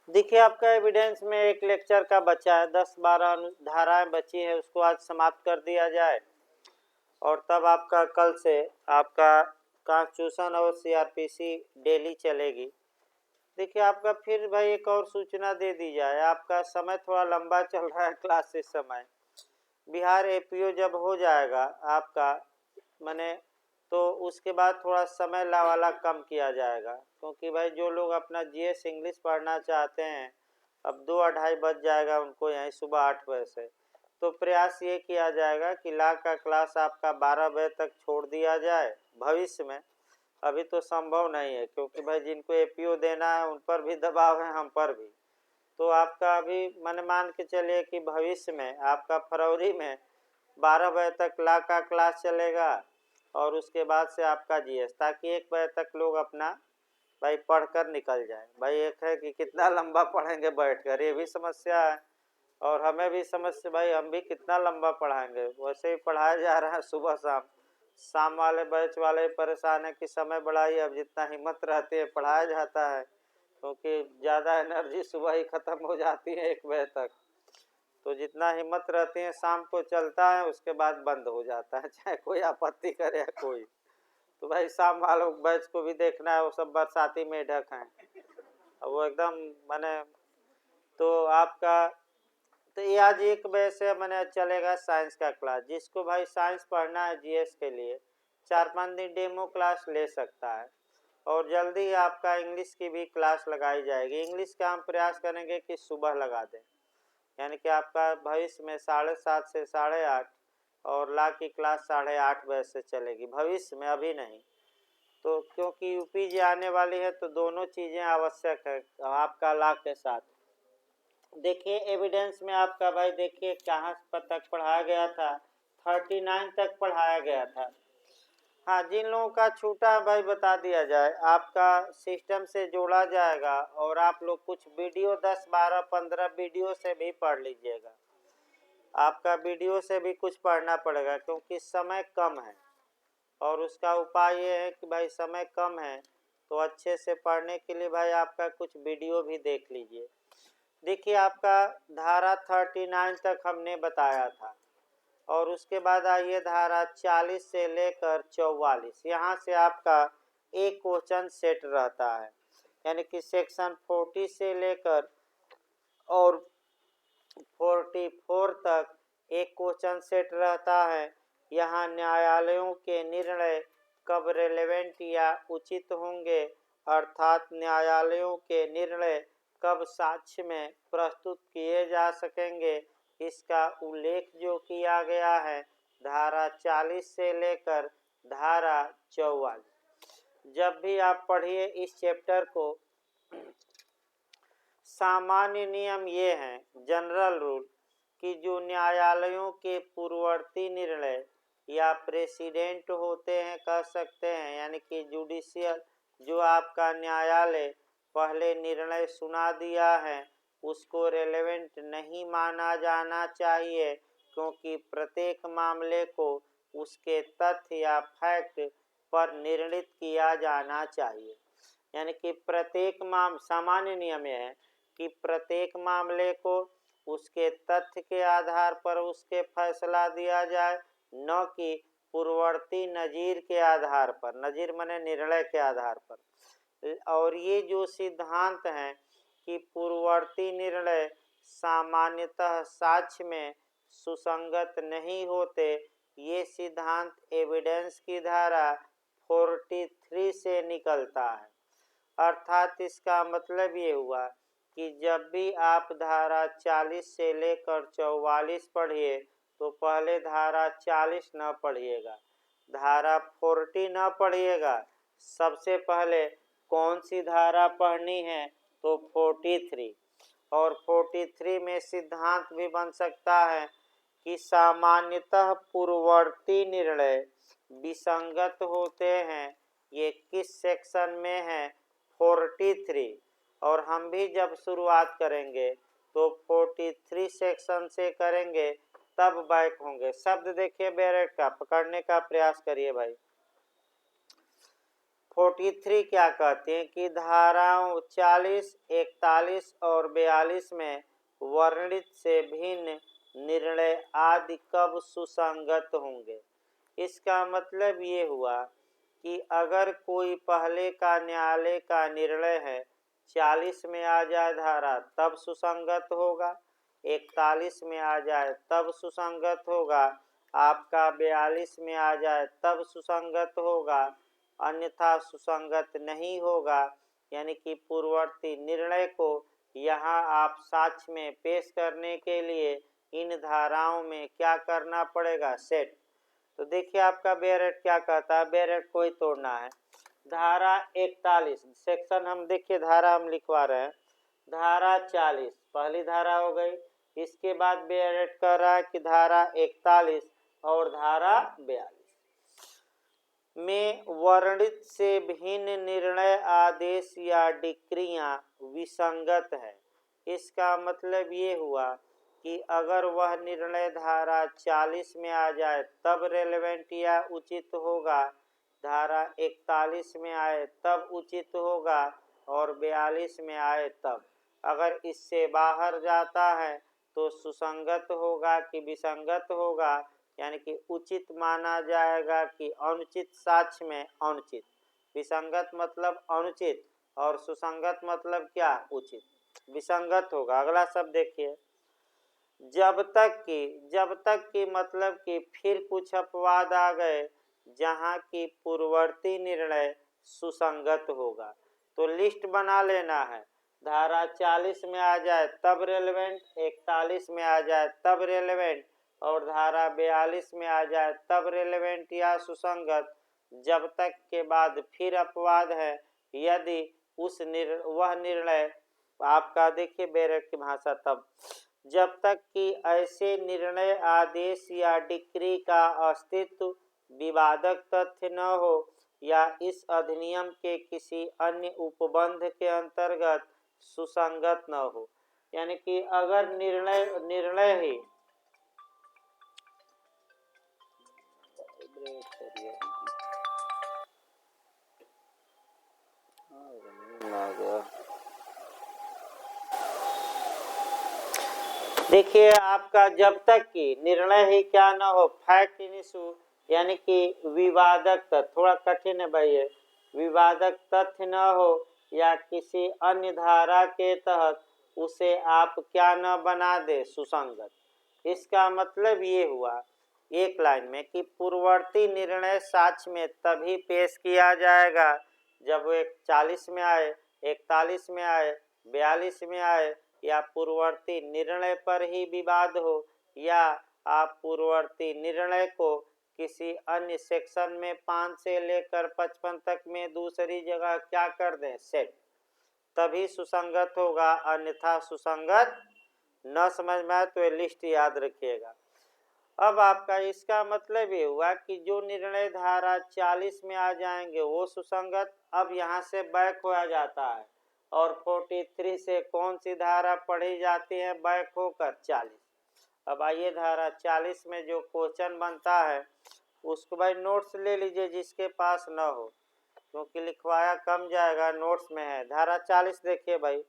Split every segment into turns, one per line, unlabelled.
देखिए आपका एविडेंस में एक लेक्चर का बचा है, 10-12 धाराएं बची है, उसको आज समाप्त कर दिया जाए और तब आपका कल से आपका कॉन्स्टिट्यूशन और सीआरपीसी डेली चलेगी। देखिए आपका फिर भाई एक और सूचना दे दी जाए, आपका समय थोड़ा लंबा चल रहा है क्लास इस समय। बिहार एपीओ जब हो जाएगा आपका माने तो उसके बाद थोड़ा समय वाला कम किया जाएगा, क्योंकि भाई जो लोग अपना जीएस इंग्लिश पढ़ना चाहते हैं अब 2-2:30 बज जाएगा उनको यहीं सुबह 8 बजे से, तो प्रयास ये किया जाएगा कि ला का क्लास आपका 12 बजे तक छोड़ दिया जाए भविष्य में। अभी तो संभव नहीं है, क्योंकि भाई जिनको एपीओ देना है उन पर भी दबाव है, हम पर भी। तो आपका अभी मन मान के चलिए कि भविष्य में आपका फरवरी में 12 बजे तक ला का क्लास चलेगा और उसके बाद से आपका जीएस, ताकि 1 बजे तक लोग अपना भाई पढ़कर निकल जाए। भाई एक है कि कितना लंबा पढ़ेंगे बैठकर, ये भी समस्या है और हमें भी समस्या, भाई हम भी कितना लंबा पढ़ाएंगे। वैसे ही पढ़ाया जा रहा है सुबह शाम, शाम वाले बैच वाले परेशान है कि समय बढ़ाइए, अब जितना हिम्मत रहती है पढ़ाया जाता है, क्योंकि ज़्यादा एनर्जी सुबह ही ख़त्म हो जाती है 1 बजे तक, तो जितना हिम्मत रहती है शाम को चलता है, उसके बाद बंद हो जाता है, चाहे कोई आपत्ति करे या कोई। तो भाई शाम वालों बैच को भी देखना है, वो सब बरसाती मेढक हैं, वो एकदम मैंने तो आपका तो ये आज 1 बजे से मैंने चलेगा साइंस का क्लास। जिसको भाई साइंस पढ़ना है जीएस के लिए 4-5 दिन डेमो क्लास ले सकता है और जल्दी ही आपका इंग्लिश की भी क्लास लगाई जाएगी। इंग्लिश का हम प्रयास करेंगे कि सुबह लगा दें, यानी कि आपका भविष्य में 7:30 से 8:30 और ला की क्लास 8:30 बजे से चलेगी भविष्य में, अभी नहीं। तो क्योंकि यूपीजी आने वाली है तो दोनों चीज़ें आवश्यक है आपका ला के साथ। देखिए एविडेंस में आपका भाई देखिए कहाँ तक पढ़ाया गया था, 39 तक पढ़ाया गया था। हाँ, जिन लोगों का छूटा है भाई बता दिया जाए, आपका सिस्टम से जोड़ा जाएगा और आप लोग कुछ वीडियो 10-12-15 वीडियो से भी पढ़ लीजिएगा। आपका वीडियो से भी कुछ पढ़ना पड़ेगा, क्योंकि समय कम है और उसका उपाय ये है कि भाई समय कम है तो अच्छे से पढ़ने के लिए भाई आपका कुछ वीडियो भी देख लीजिए। देखिए आपका धारा 39 तक हमने बताया था और उसके बाद आइए धारा 40 से लेकर 44, यहाँ से आपका एक क्वेश्चन सेट रहता है, यानी कि सेक्शन 40 से लेकर और 44 तक एक क्वेश्चन सेट रहता है। यहाँ न्यायालयों के निर्णय कब रेलेवेंट या उचित होंगे, अर्थात न्यायालयों के निर्णय कब साक्ष्य में प्रस्तुत किए जा सकेंगे, इसका उल्लेख जो किया गया है धारा 40 से लेकर धारा 44। जब भी आप पढ़िए इस चैप्टर को, सामान्य नियम ये हैं, जनरल रूल, कि जो न्यायालयों के पूर्ववर्ती निर्णय या प्रेसिडेंट होते हैं कह सकते हैं, यानी कि जुडिशियल, जो आपका न्यायालय पहले निर्णय सुना दिया है उसको रेलेवेंट नहीं माना जाना चाहिए, क्योंकि प्रत्येक मामले को उसके तथ्य या फैक्ट पर निर्णित किया जाना चाहिए। यानी कि प्रत्येक सामान्य नियम यह है कि प्रत्येक मामले को उसके तथ्य के आधार पर उसके फैसला दिया जाए, न कि पूर्ववर्ती नज़ीर के आधार पर, नज़ीर माने निर्णय के आधार पर। और ये जो सिद्धांत हैं कि पूर्ववर्ती निर्णय सामान्यतः साक्ष्य में सुसंगत नहीं होते, ये सिद्धांत एविडेंस की धारा 43 से निकलता है। अर्थात इसका मतलब ये हुआ कि जब भी आप धारा 40 से लेकर 44 पढ़िए तो पहले धारा 40 न पढ़िएगा, धारा 40 न पढ़िएगा, सबसे पहले कौन सी धारा पढ़नी है तो 43। और 43 में सिद्धांत भी बन सकता है कि सामान्यतः पूर्ववर्ती निर्णय विसंगत होते हैं। ये किस सेक्शन में है 43, और हम भी जब शुरुआत करेंगे तो 43 सेक्शन से करेंगे तब बैक होंगे। शब्द देखिए बैरेट का, पकड़ने का प्रयास करिए भाई। 43 क्या कहते हैं कि धाराओं 40, 41 और 42 में वर्णित से भिन्न निर्णय आदि कब सुसंगत होंगे। इसका मतलब ये हुआ कि अगर कोई पहले का न्यायालय का निर्णय है 40 में आ जाए धारा तब सुसंगत होगा, 41 में आ जाए तब सुसंगत होगा, आपका 42 में आ जाए तब सुसंगत होगा, अन्यथा सुसंगत नहीं होगा। यानी कि पूर्ववर्ती निर्णय को यहाँ आप साक्ष्य में पेश करने के लिए इन धाराओं में क्या करना पड़ेगा, सेट। तो देखिए आपका बेरेट क्या कहता है, बेरेट को ही तोड़ना है। धारा 41 सेक्शन हम देखिए धारा हम लिखवा रहे हैं, धारा 40 पहली धारा हो गई। इसके बाद बेरेट कह रहा है कि धारा 41 और धारा 42 में वर्णित से भिन्न निर्णय आदेश या डिक्रियां विसंगत है। इसका मतलब ये हुआ कि अगर वह निर्णय धारा 40 में आ जाए तब रेलेवेंट या उचित होगा, धारा 41 में आए तब उचित होगा और 42 में आए तब। अगर इससे बाहर जाता है तो सुसंगत होगा कि विसंगत होगा, यानी कि उचित माना जाएगा कि अनुचित साक्ष्य में अनुचित। विसंगत मतलब अनुचित और सुसंगत मतलब क्या, उचित। विसंगत होगा। अगला शब्द देखिए, जब तक कि मतलब कि फिर कुछ अपवाद आ गए जहां की पूर्ववर्ती निर्णय सुसंगत होगा। तो लिस्ट बना लेना है, धारा 40 में आ जाए तब रेलेवेंट, 41 में आ जाए तब रेलेवेंट और धारा 42 में आ जाए तब रेलेवेंट या सुसंगत। जब तक के बाद फिर अपवाद है, यदि वह निर्णय आपका देखिए बेरेट की भाषा, तब जब तक कि ऐसे निर्णय आदेश या डिक्री का अस्तित्व विवादक तथ्य न हो या इस अधिनियम के किसी अन्य उपबंध के अंतर्गत सुसंगत न हो। यानी कि अगर निर्णय ही देखिए आपका जब तक कि निर्णय ही क्या न हो, फैक्ट इन इशू, यानी कि विवादक तथ्य, थोड़ा कठिन है भाई, विवादक तथ्य न हो या किसी अन्य धारा के तहत उसे आप क्या न बना दे, सुसंगत। इसका मतलब ये हुआ एक लाइन में कि पूर्ववर्ती निर्णय साक्ष्य में तभी पेश किया जाएगा जब वो 40 में आए, 41 में आए, 42 में आए या पूर्ववर्ती निर्णय पर ही विवाद हो, या आप पूर्ववर्ती निर्णय को किसी अन्य सेक्शन में 5 से लेकर 55 तक में दूसरी जगह क्या कर दें, सेट, तभी सुसंगत होगा, अन्यथा सुसंगत न समझ में आए तो लिस्ट याद रखिएगा। अब आपका इसका मतलब ये हुआ कि जो निर्णय धारा 40 में आ जाएंगे वो सुसंगत। अब यहाँ से बैक हो जाता है और 43 से कौन सी धारा पढ़ी जाती है बैक होकर, 40। अब आइए धारा 40 में जो क्वेश्चन बनता है उसको भाई नोट्स ले लीजिए जिसके पास न हो, क्योंकि लिखवाया कम जाएगा, नोट्स में है। धारा 40 देखिए भाई,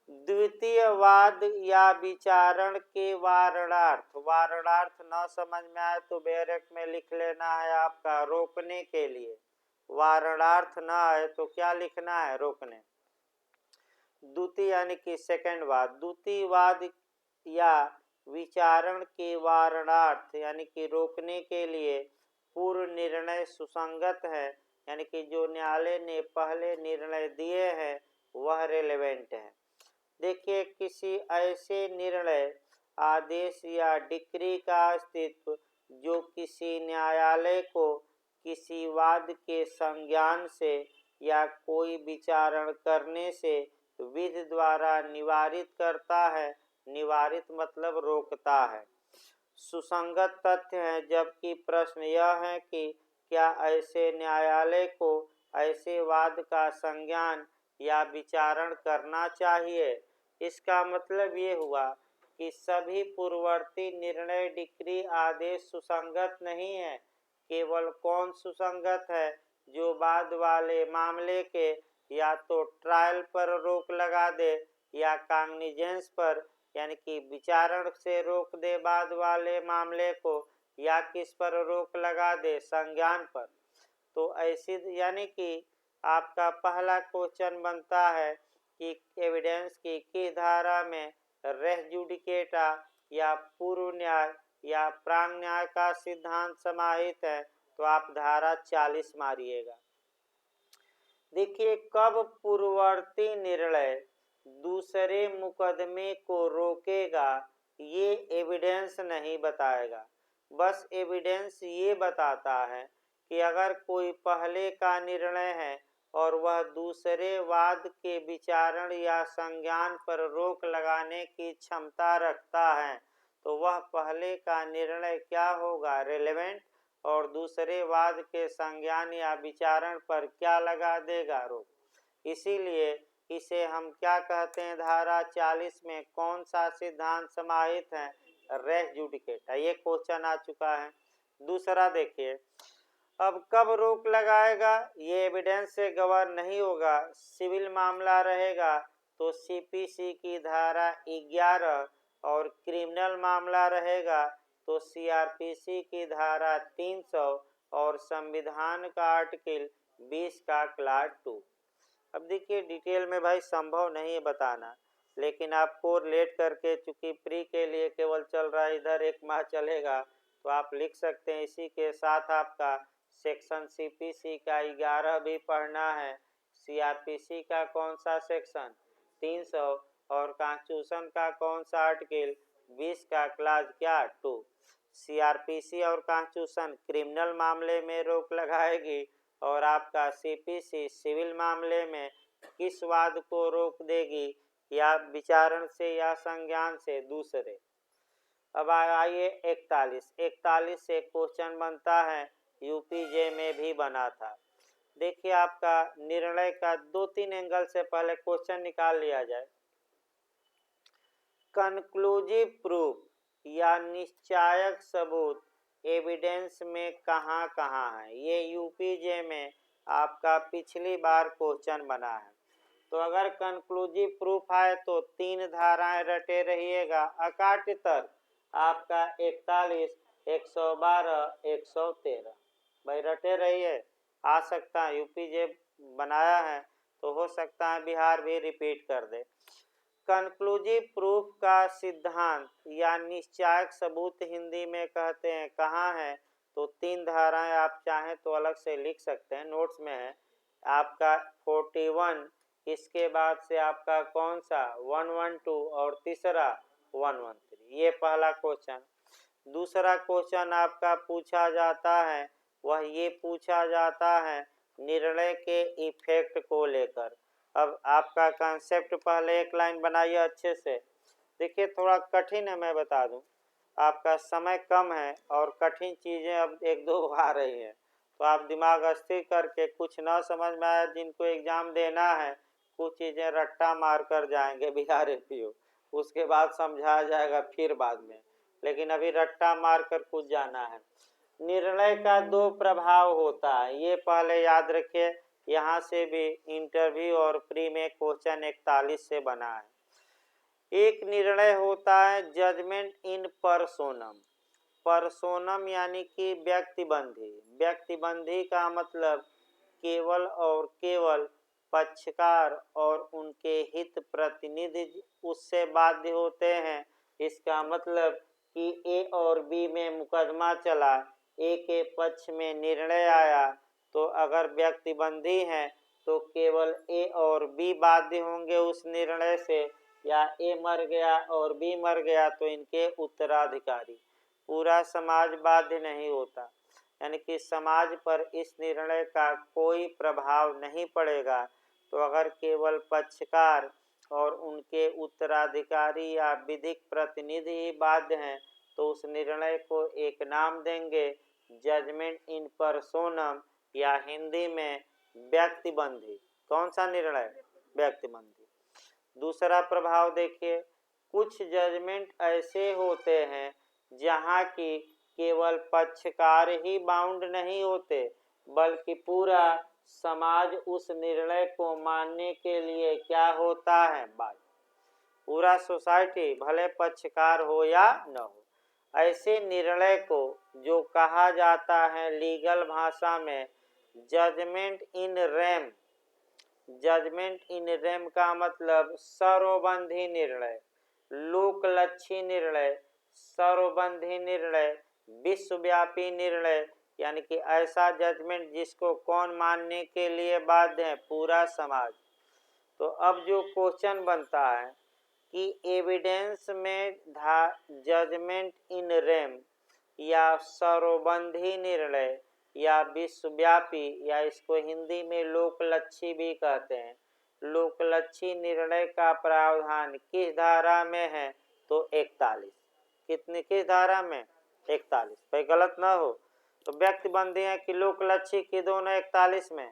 द्वितीय वाद या विचारण के वारणार्थ, वारणार्थ न समझ में आए तो बेरेट में लिख लेना है आपका रोकने के लिए, वारणार्थ न आए तो क्या लिखना है, रोकने। द्वितीय यानी कि सेकंड वाद, द्वितीय वाद या विचारण के वारणार्थ यानी कि रोकने के लिए पूर्व निर्णय सुसंगत है, यानी कि जो न्यायालय ने पहले निर्णय दिए हैं वह रेलेवेंट है। देखिए किसी ऐसे निर्णय आदेश या डिक्री का अस्तित्व जो किसी न्यायालय को किसी वाद के संज्ञान से या कोई विचारण करने से विधि द्वारा निवारित करता है, निवारित मतलब रोकता है, सुसंगत तथ्य है। जबकि प्रश्न यह है कि क्या ऐसे न्यायालय को ऐसे वाद का संज्ञान या विचारण करना चाहिए। इसका मतलब ये हुआ कि सभी पूर्ववर्ती निर्णय डिक्री आदेश सुसंगत नहीं है। केवल कौन सुसंगत है, जो बाद वाले मामले के या तो ट्रायल पर रोक लगा दे या कॉग्निजेंस पर यानी कि विचारण से रोक दे बाद वाले मामले को, या किस पर रोक लगा दे, संज्ञान पर। तो ऐसी यानी कि आपका पहला क्वेश्चन बनता है कि एविडेंस की किस धारा में रेस जुडिकेटा या पूर्व न्याय या प्रांग न्याय का सिद्धांत समाहित है, तो आप धारा 40 मारिएगा। देखिए, कब पूर्ववर्ती निर्णय दूसरे मुकदमे को रोकेगा ये एविडेंस नहीं बताएगा, बस एविडेंस ये बताता है कि अगर कोई पहले का निर्णय है और वह दूसरे वाद के विचारण या संज्ञान पर रोक लगाने की क्षमता रखता है, तो वह पहले का निर्णय क्या होगा, रिलेवेंट, और दूसरे वाद के संज्ञान या विचारण पर क्या लगा देगा, रोक। इसीलिए इसे हम क्या कहते हैं, धारा 40 में कौन सा सिद्धांत समाहित है, रेस जुडिकेटा। ये क्वेश्चन आ चुका है। दूसरा देखिए, अब कब रोक लगाएगा, ये एविडेंस से गवाह नहीं होगा। सिविल मामला रहेगा तो सीपीसी की धारा 11 और क्रिमिनल मामला रहेगा तो सीआरपीसी की धारा 300 और संविधान का आर्टिकल 20 का क्लास 2। अब देखिए, डिटेल में भाई संभव नहीं है बताना, लेकिन आपको रिलेट करके, चूंकि प्री के लिए केवल चल रहा है, इधर 1 माह चलेगा, तो आप लिख सकते हैं। इसी के साथ आपका सेक्शन सीपीसी का 11 भी पढ़ना है, सीआरपीसी का कौन सा सेक्शन 300 और कॉन्स्टिट्यूशन का कौन सा आर्टिकल 20 का क्लास क्या 2। सीआरपीसी और कॉन्स्टिट्यूशन क्रिमिनल मामले में रोक लगाएगी और आपका सीपीसी सिविल मामले में किस वाद को रोक देगी, या विचारण से या संज्ञान से, दूसरे। अब आइए 41 से क्वेश्चन बनता है, यूपीजे में भी बना था। देखिए, आपका निर्णय का 2-3 एंगल से पहले क्वेश्चन निकाल लिया जाए। कंक्लूसिव प्रूफ या निश्चायक सबूत एविडेंस में कहाँ कहाँ है, ये यूपीजे में आपका पिछली बार क्वेश्चन बना है। तो अगर कंक्लूसिव प्रूफ है तो 3 धाराएं रटे रहिएगा। अकाट्यतर आपका 41, 112, 113 भाई रटे रहिए। आ सकता है यूपीजे बनाया है तो हो सकता है बिहार भी रिपीट कर दे। कंक्लूसिव प्रूफ का सिद्धांत या निश्चायक सबूत हिंदी में कहते हैं, कहाँ है, तो 3 धाराएं आप चाहें तो अलग से लिख सकते हैं, नोट्स में है आपका 41, इसके बाद से आपका कौन सा 112 और तीसरा 113। ये पहला क्वेश्चन। दूसरा क्वेश्चन आपका पूछा जाता है, वह ये पूछा जाता है निर्णय के इफेक्ट को लेकर। अब आपका कंसेप्ट पहले एक लाइन बनाइए अच्छे से। देखिए, थोड़ा कठिन है, मैं बता दूं, आपका समय कम है और कठिन चीज़ें अब 1-2 आ रही हैं, तो आप दिमाग स्थिर करके, कुछ ना समझ में आया, जिनको एग्ज़ाम देना है, कुछ चीज़ें रट्टा मार कर जाएंगे बिहार एपीओ, उसके बाद समझाया जाएगा फिर बाद में, लेकिन अभी रट्टा मार कर कुछ जाना है। निर्णय का 2 प्रभाव होता है, ये पहले याद रखिए। यहाँ से भी इंटरव्यू और प्री में क्वेश्चन 41 से बना है। एक निर्णय होता है जजमेंट इन पर्सोनम। पर्सोनम यानी कि व्यक्तिबंधी। व्यक्तिबंधी का मतलब केवल और केवल पक्षकार और उनके हित प्रतिनिधि उससे बाध्य होते हैं। इसका मतलब कि ए और बी में मुकदमा चला, ए के पक्ष में निर्णय आया, तो अगर व्यक्तिबंधी हैं तो केवल ए और बी बाध्य होंगे उस निर्णय से, या ए मर गया और बी मर गया तो इनके उत्तराधिकारी। पूरा समाज बाध्य नहीं होता, यानी कि समाज पर इस निर्णय का कोई प्रभाव नहीं पड़ेगा। तो अगर केवल पक्षकार और उनके उत्तराधिकारी या विधिक प्रतिनिधि ही बाध्य हैं तो उस निर्णय को एक नाम देंगे, जजमेंट इन पर्सोनम, या हिंदी में व्यक्तिबंधी। कौन सा निर्णय, व्यक्तिबंधी। दूसरा प्रभाव देखिए, कुछ जजमेंट ऐसे होते हैं जहाँ की केवल पक्षकार ही बाउंड नहीं होते, बल्कि पूरा समाज उस निर्णय को मानने के लिए क्या होता है, बाध्य। पूरा सोसाइटी भले पक्षकार हो या न हो, ऐसे निर्णय को जो कहा जाता है लीगल भाषा में judgement in rem. Judgement in rem का मतलब सर्वबंधी निर्णय, लोकलक्षी निर्णय, सर्वबंधी निर्णय, विश्वव्यापी निर्णय, यानी कि ऐसा जजमेंट जिसको कौन मानने के लिए बाध्य है, पूरा समाज। तो अब जो क्वेश्चन बनता है कि एविडेंस में जजमेंट इन रेम या सर्वबंधी निर्णय या विश्वव्यापी, या इसको हिंदी में लोकलक्षी भी कहते हैं, लोकलक्षी निर्णय का प्रावधान किस धारा में है, तो 41। किस धारा में, 41। भाई गलत ना हो तो व्यक्ति बंदी है कि लोकलक्षी की दोनों 41 में,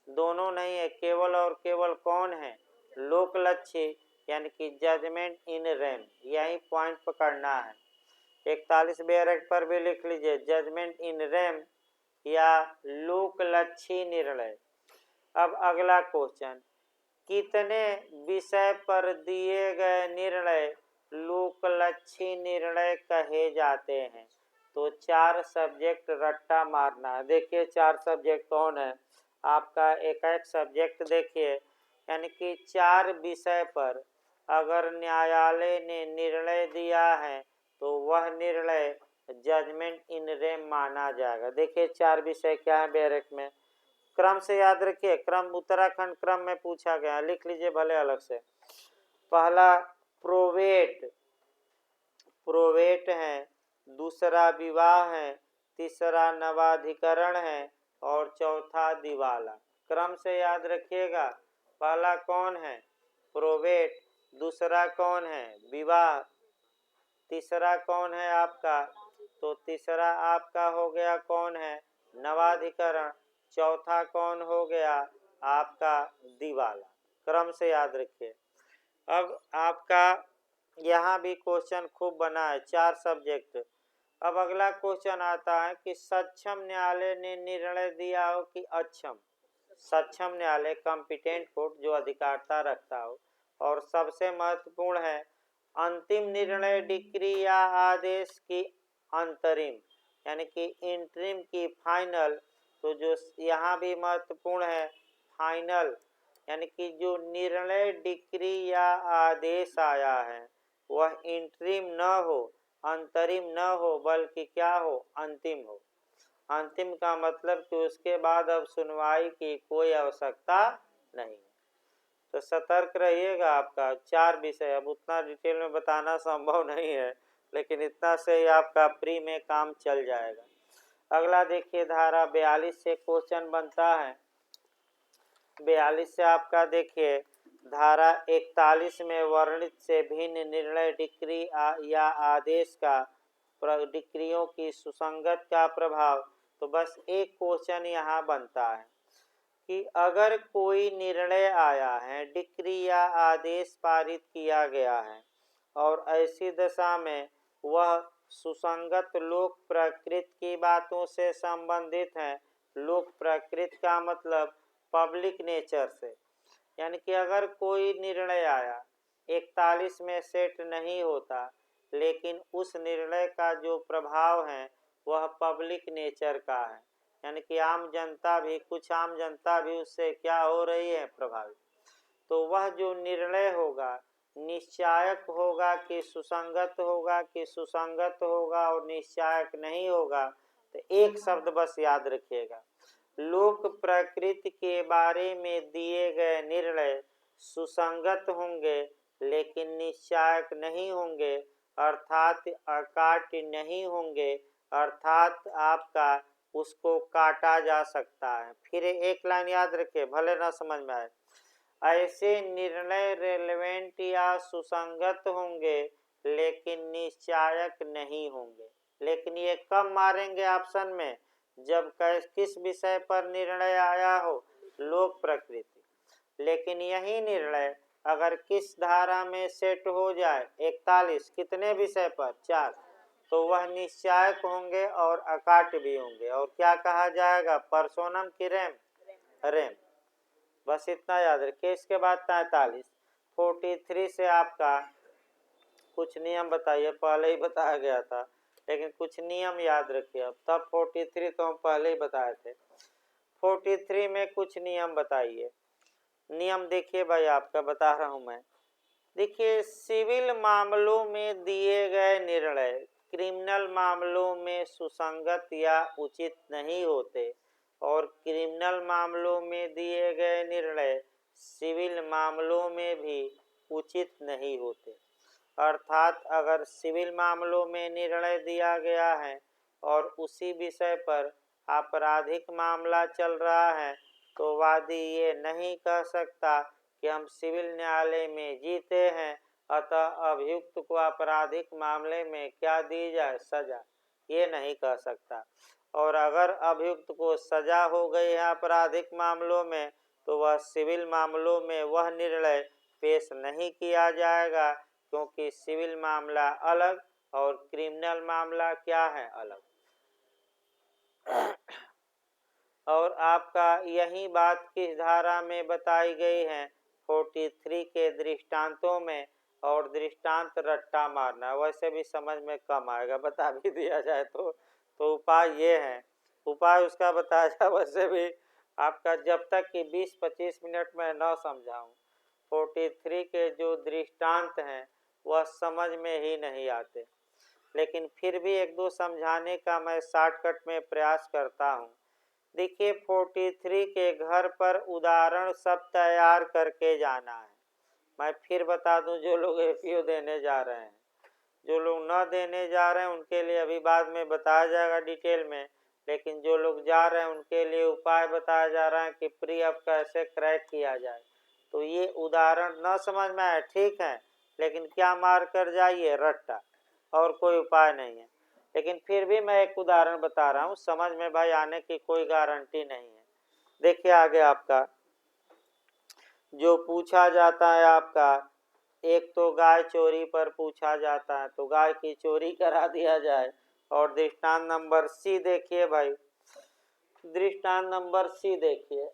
दोनों नहीं है, केवल और केवल कौन है, लोकलक्षी, यानी कि जजमेंट इन रेम। यही पॉइंट पकड़ना है। 41 बैरक पर भी लिख लीजिए, जजमेंट इन रेम या लोकलक्षी निर्णय। अब अगला क्वेश्चन, कितने विषय पर दिए गए निर्णय लोकलक्षी निर्णय कहे जाते हैं, तो 4 सब्जेक्ट रट्टा मारना है। देखिए 4 सब्जेक्ट कौन है आपका, एक सब्जेक्ट देखिए, यानी कि 4 विषय पर अगर न्यायालय ने निर्णय दिया है तो वह निर्णय जजमेंट इन रेम माना जाएगा। देखिए 4 विषय क्या है बैरक में, क्रम से याद रखिए, क्रम उत्तराखंड क्रम में पूछा गया, लिख लीजिए भले अलग से। पहला प्रोवेट, प्रोवेट है, दूसरा विवाह है, तीसरा नवाधिकरण है और चौथा दिवाला। क्रम से याद रखिएगा, पहला कौन है, प्रोवेट, दूसरा कौन है, विवाह, तीसरा कौन है आपका, तो तीसरा आपका हो गया कौन है, नवाधिकरण, चौथा कौन हो गया आपका दिवाला। क्रम से याद रखिए। अब आपका यहाँ भी क्वेश्चन खूब बना है, 4 सब्जेक्ट। अब अगला क्वेश्चन आता है कि सक्षम न्यायालय ने निर्णय दिया हो कि अक्षम। सक्षम न्यायालय, कॉम्पिटेंट कोर्ट, जो अधिकारता रखता हो। और सबसे महत्वपूर्ण है अंतिम निर्णय डिक्री या आदेश की अंतरिम, यानी कि इंटरिम की फाइनल। तो जो यहाँ भी महत्वपूर्ण है फाइनल, यानी कि जो निर्णय डिक्री या आदेश आया है वह इंटरिम न हो, अंतरिम न हो, बल्कि क्या हो, अंतिम हो। अंतिम का मतलब कि उसके बाद अब सुनवाई की कोई आवश्यकता नहीं। तो सतर्क रहिएगा। आपका 4 विषय, अब उतना डिटेल में बताना संभव नहीं है, लेकिन इतना से ही आपका प्री में काम चल जाएगा। अगला देखिए, धारा 42 से क्वेश्चन बनता है। 42 से आपका देखिए, धारा 41 में वर्णित से भिन्न निर्णय डिक्री या आदेश का डिक्रियों की सुसंगत का प्रभाव। तो बस एक क्वेश्चन यहाँ बनता है कि अगर कोई निर्णय आया है, डिक्री या आदेश पारित किया गया है और ऐसी दशा में वह सुसंगत लोक प्रकृति की बातों से संबंधित है। लोक प्रकृति का मतलब पब्लिक नेचर से, यानी कि अगर कोई निर्णय आया 41 में सेट नहीं होता, लेकिन उस निर्णय का जो प्रभाव है वह पब्लिक नेचर का है, यानी कि आम जनता भी, कुछ आम जनता भी उससे क्या हो रही है, प्रभावित। तो वह जो निर्णय होगा निश्चायक होगा कि सुसंगत होगा, कि सुसंगत होगा और निश्चायक नहीं होगा। तो एक शब्द बस याद रखिएगा, लोक प्रकृति के बारे में दिए गए निर्णय सुसंगत होंगे लेकिन निश्चायक नहीं होंगे, अर्थात अकाट्य नहीं होंगे, अर्थात आपका उसको काटा जा सकता है। फिर एक लाइन याद रखिए, भले ना समझ में आए, ऐसे निर्णय रेलेवेंट या सुसंगत होंगे लेकिन निश्चायक नहीं होंगे। लेकिन ये कब मारेंगे ऑप्शन में, जब किस विषय पर निर्णय आया हो, लोक प्रकृति। लेकिन यही निर्णय अगर किस धारा में सेट हो जाए, 41, कितने विषय पर, 4, तो वह निश्चायक होंगे और अकाट भी होंगे। और क्या कहा जाएगा? पर्सोनम की रेम, रेम। बस इतना याद रखिए। इसके बाद 43, 43 से आपका कुछ नियम बताइए। पहले ही बताया गया था, लेकिन कुछ नियम याद रखिए। अब तब 43 तो हम पहले ही बताए थे। 43 में कुछ नियम बताइए। नियम देखिए भाई, आपका बता रहा हूं मैं। देखिए, सिविल मामलों में दिए गए निर्णय क्रिमिनल मामलों में सुसंगत या उचित नहीं होते, और क्रिमिनल मामलों में दिए गए निर्णय सिविल मामलों में भी उचित नहीं होते। अर्थात अगर सिविल मामलों में निर्णय दिया गया है और उसी विषय पर आपराधिक मामला चल रहा है, तो वादी ये नहीं कह सकता कि हम सिविल न्यायालय में जीते हैं, अतः अभियुक्त को आपराधिक मामले में क्या दी जाए? सजा। ये नहीं कह सकता। और अगर अभियुक्त को सजा हो गई है आपराधिक मामलों में, तो वह सिविल मामलों में वह निर्णय पेश नहीं किया जाएगा, क्योंकि सिविल मामला अलग और क्रिमिनल मामला क्या है? अलग। और आपका यही बात किस धारा में बताई गई है? 43 के दृष्टांतों में। और दृष्टांत रट्टा मारना वैसे भी समझ में कम आएगा, बता भी दिया जाए तो उपाय ये है। उपाय उसका बताया जाए वैसे भी आपका, जब तक कि 20-25 मिनट में न समझाऊं, 43 के जो दृष्टांत हैं वह समझ में ही नहीं आते। लेकिन फिर भी एक दो समझाने का मैं शॉर्टकट में प्रयास करता हूँ। देखिए, 43 के घर पर उदाहरण सब तैयार करके जाना है। मैं फिर बता दूं, जो लोग एपीओ देने जा रहे हैं, जो लोग न देने जा रहे हैं उनके लिए अभी बाद में बताया जाएगा डिटेल में, लेकिन जो लोग जा रहे हैं उनके लिए उपाय बताया जा रहा है कि प्री अब कैसे क्रैक किया जाए। तो ये उदाहरण न समझ में आए ठीक है, लेकिन क्या मार कर जाइए? रट्टा, और कोई उपाय नहीं है। लेकिन फिर भी मैं एक उदाहरण बता रहा हूँ, समझ में भाई आने की कोई गारंटी नहीं है। देखिए आगे आपका जो पूछा जाता है, आपका एक तो गाय चोरी पर पूछा जाता है, तो गाय की चोरी करा दिया जाए। और दृष्टांत नंबर सी देखिए भाई, दृष्टांत नंबर सी देखिए।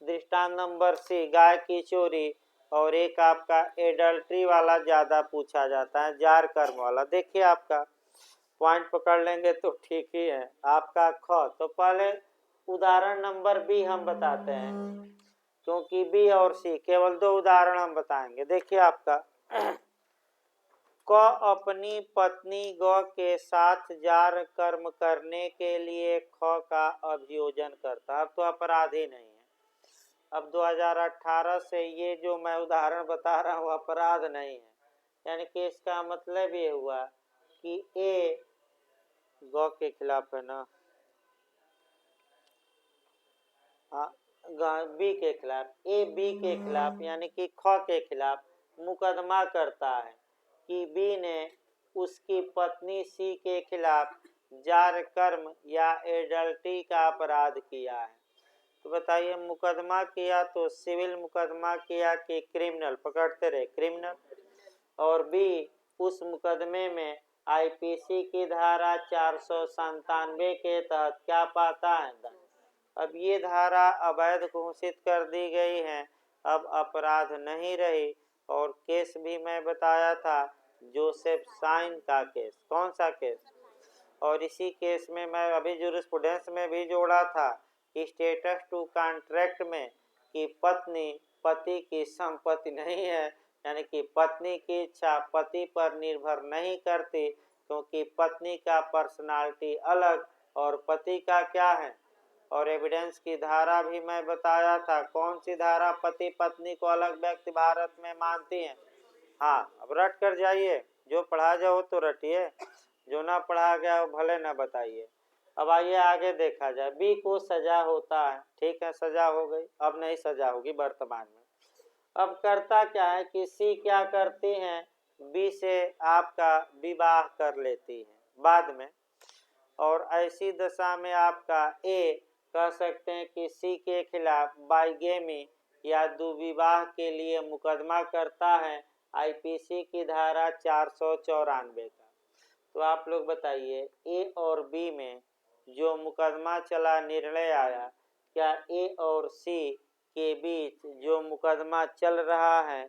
दृष्टांत नंबर सी, गाय की चोरी। और एक आपका एडल्ट्री वाला ज्यादा पूछा जाता है, जार कर्म वाला। देखिए आपका पॉइंट पकड़ लेंगे तो ठीक ही है। आपका ख, तो पहले उदाहरण नंबर बी हम बताते हैं, क्योंकि बी और सी केवल दो उदाहरण हम बताएंगे। देखिए आपका क अपनी पत्नी ग के साथ जार कर्म करने के लिए ख का अभियोजन करता। अब तो अपराधी नहीं है। अब 2018 से ये जो मैं उदाहरण बता रहा हूँ अपराध नहीं है। यानी कि इसका मतलब ये हुआ कि ए गौ के खिलाफ है ना, हाँ, बी के खिलाफ, ए बी के खिलाफ यानी कि ख के खिलाफ मुकदमा करता है कि बी ने उसकी पत्नी सी के खिलाफ जार कर्म या एडल्ट्री का अपराध किया है। तो बताइए, मुकदमा किया तो सिविल मुकदमा किया कि क्रिमिनल? पकड़ते रहे, क्रिमिनल। और बी उस मुकदमे में आईपीसी की धारा 497 के तहत क्या पाता है? दंड। अब ये धारा अवैध घोषित कर दी गई है, अब अपराध नहीं रही। और केस भी मैं बताया था, जोसेफ साइन का केस। कौन सा केस? और इसी केस में मैं अभी जूरिस्प्रूडेंस में भी जोड़ा था कि स्टेटस टू कॉन्ट्रैक्ट में कि पत्नी पति की संपत्ति नहीं है, यानी कि पत्नी की इच्छा पति पर निर्भर नहीं करती, क्योंकि पत्नी का पर्सनालिटी अलग और पति का क्या है। और एविडेंस की धारा भी मैं बताया था, कौन सी धारा पति पत्नी को अलग व्यक्ति भारत में मानती है। हाँ, अब रट कर जाइए, जो पढ़ा जाओ तो रटिए, जो ना पढ़ा गया वो भले ना बताइए। अब आइए आगे देखा जाए। बी को सजा होता है, ठीक है, सजा हो गई, अब नहीं सजा होगी वर्तमान में। अब करता क्या है कि सी क्या करती हैं, बी से आपका विवाह कर लेती है बाद में। और ऐसी दशा में आपका ए कह सकते हैं कि सी के खिलाफ बाइगेमी या दुविवाह के लिए मुकदमा करता है, आईपीसी की धारा 494 का। तो आप लोग बताइए ए और बी में जो मुकदमा चला, निर्णय आया, क्या ए और सी के बीच जो मुकदमा चल रहा है,